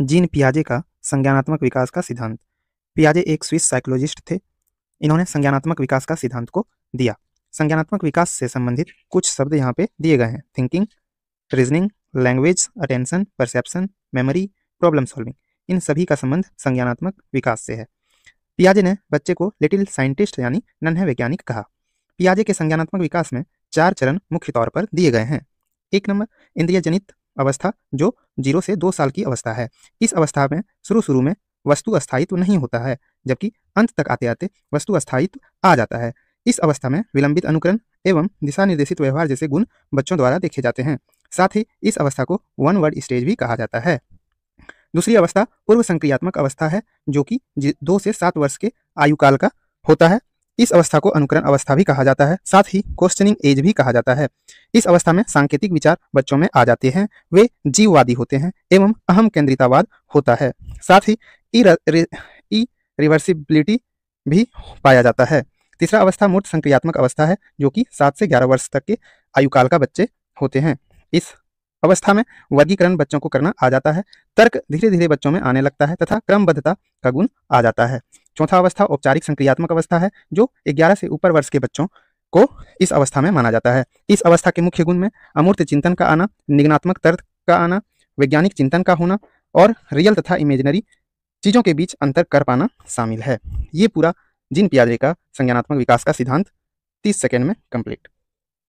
Gene पियाजे का संज्ञानात्मक विकास का सिद्धांत। पियाजे एक स्विस साइकोलॉजिस्ट थे। इन्होंने संज्ञानात्मक विकास का सिद्धांत को दिया। संज्ञानात्मक विकास से संबंधित कुछ शब्द यहाँ पे दिए गए हैं। Thinking, reasoning, language, attention, perception, memory, problem solving. इन सभी का संबंध संज्ञानात्मक विकास से है। पियाजे ने बच्चे को लिटिल साइंटिस्ट यानी नन्हे वैज्ञानिक कहा। पियाजे के संज्ञानात्मक विकास में 4 चरण मुख्य तौर पर दिए गए हैं। 1 नंबर इंद्रिय जनित अवस्था, जो 0 से 2 साल की अवस्था है। इस अवस्था में शुरू में वस्तु स्थायित्व नहीं होता है, जबकि अंत तक आते आते वस्तु स्थायित्व आ जाता है। इस अवस्था में विलंबित अनुकरण एवं दिशा निर्देशित व्यवहार जैसे गुण बच्चों द्वारा देखे जाते हैं। साथ ही इस अवस्था को वन वर्ड स्टेज भी कहा जाता है। दूसरी अवस्था पूर्व संक्रियात्मक अवस्था है, जो कि 2 से 7 वर्ष के आयु काल का होता है। इस अवस्था को अनुकरण अवस्था भी कहा जाता है, साथ ही क्वेश्चनिंग एज भी कहा जाता है। इस अवस्था में सांकेतिक विचार बच्चों में आ जाते हैं, वे जीववादी होते हैं एवं अहम केंद्रितावाद होता है। साथ ही रिवर्सिबिलिटी भी पाया जाता है। तीसरा अवस्था मूर्त संक्रियात्मक अवस्था है, जो कि 7 से 11 वर्ष तक के आयु काल का बच्चे होते हैं। इस अवस्था में वर्गीकरण बच्चों को करना आ जाता है, तर्क धीरे धीरे बच्चों में आने लगता है तथा क्रमबद्धता का गुण आ जाता है। चौथा अवस्था औपचारिक संक्रियात्मक अवस्था है, जो 11 से ऊपर वर्ष के बच्चों को इस अवस्था में माना जाता है। इस अवस्था के मुख्य गुण में अमूर्त चिंतन का आना, निगनात्मक तर्क का आना, वैज्ञानिक चिंतन का होना और रियल तथा इमेजिनरी चीजों के बीच अंतर कर पाना शामिल है। ये पूरा जीन पियाजे का संज्ञानात्मक विकास का सिद्धांत 30 सेकेंड में कंप्लीट।